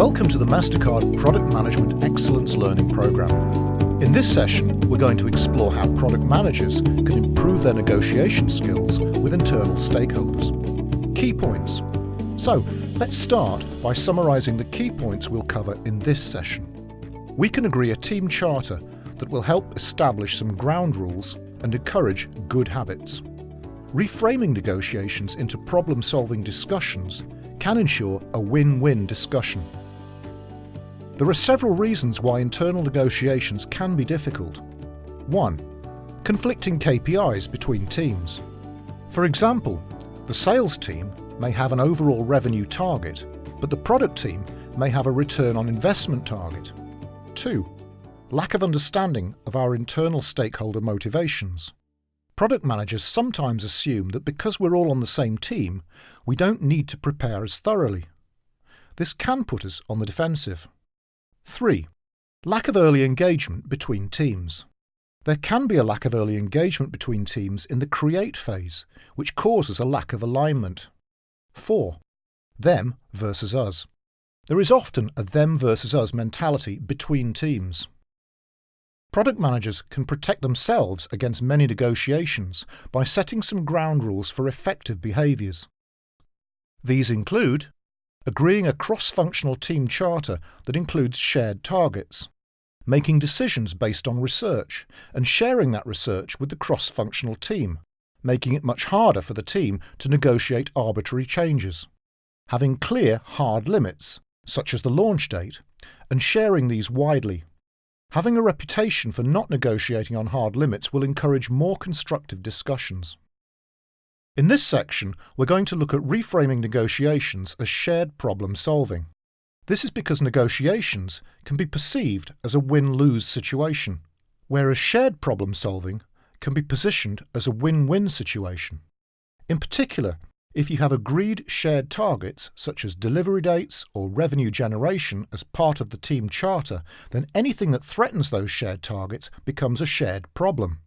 Welcome to the MasterCard Product Management Excellence Learning Program. In this session, we're going to explore how product managers can improve their negotiation skills with internal stakeholders. Key points. So, let's start by summarising the key points we'll cover in this session. We can agree a team charter that will help establish some ground rules and encourage good habits. Reframing negotiations into problem-solving discussions can ensure a win-win discussion. There are several reasons why internal negotiations can be difficult. 1. Conflicting KPIs between teams. For example, the sales team may have an overall revenue target, but the product team may have a return on investment target. 2. Lack of understanding of our internal stakeholder motivations. Product managers sometimes assume that because we're all on the same team, we don't need to prepare as thoroughly. This can put us on the defensive. 3. Lack of early engagement between teams. There can be a lack of early engagement between teams in the create phase, which causes a lack of alignment. 4. Them versus us. There is often a them versus us mentality between teams. Product managers can protect themselves against many negotiations by setting some ground rules for effective behaviours. These include agreeing a cross-functional team charter that includes shared targets, making decisions based on research and sharing that research with the cross-functional team, making it much harder for the team to negotiate arbitrary changes, having clear hard limits, such as the launch date, and sharing these widely. Having a reputation for not negotiating on hard limits will encourage more constructive discussions. In this section, we're going to look at reframing negotiations as shared problem solving. This is because negotiations can be perceived as a win-lose situation, whereas shared problem solving can be positioned as a win-win situation. In particular, if you have agreed shared targets such as delivery dates or revenue generation as part of the team charter, then anything that threatens those shared targets becomes a shared problem.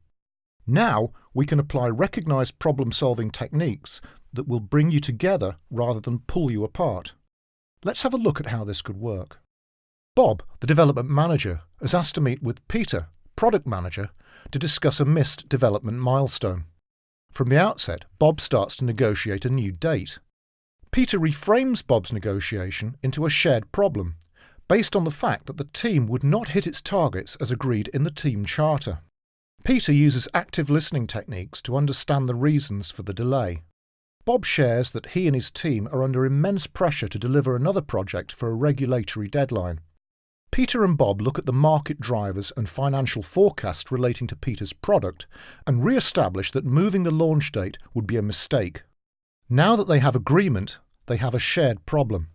Now we can apply recognised problem-solving techniques that will bring you together rather than pull you apart. Let's have a look at how this could work. Bob, the development manager, has asked to meet with Peter, product manager, to discuss a missed development milestone. From the outset, Bob starts to negotiate a new date. Peter reframes Bob's negotiation into a shared problem, based on the fact that the team would not hit its targets as agreed in the team charter. Peter uses active listening techniques to understand the reasons for the delay. Bob shares that he and his team are under immense pressure to deliver another project for a regulatory deadline. Peter and Bob look at the market drivers and financial forecast relating to Peter's product and re-establish that moving the launch date would be a mistake. Now that they have agreement, they have a shared problem.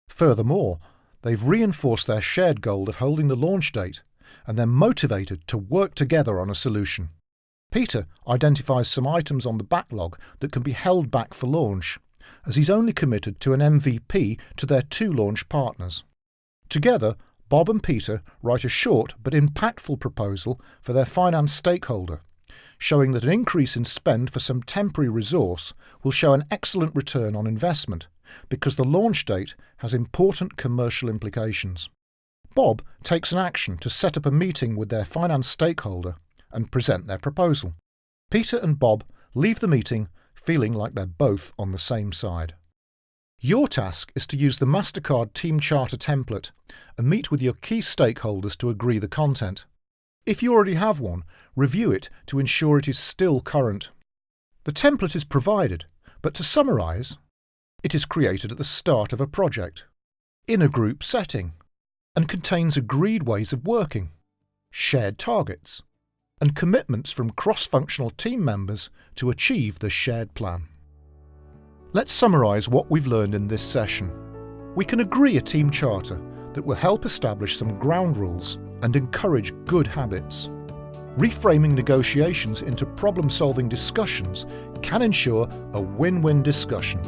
Furthermore, they've reinforced their shared goal of holding the launch date, and they're motivated to work together on a solution. Peter identifies some items on the backlog that can be held back for launch, as he's only committed to an MVP to their two launch partners. Together, Bob and Peter write a short but impactful proposal for their finance stakeholder, showing that an increase in spend for some temporary resource will show an excellent return on investment because the launch date has important commercial implications. Bob takes an action to set up a meeting with their finance stakeholder and present their proposal. Peter and Bob leave the meeting feeling like they're both on the same side. Your task is to use the MasterCard Team Charter template and meet with your key stakeholders to agree the content. If you already have one, review it to ensure it is still current. The template is provided, but to summarise, it is created at the start of a project, in a group setting, and contains agreed ways of working, shared targets, and commitments from cross-functional team members to achieve the shared plan. Let's summarise what we've learned in this session. We can agree a team charter that will help establish some ground rules and encourage good habits. Reframing negotiations into problem-solving discussions can ensure a win-win discussion.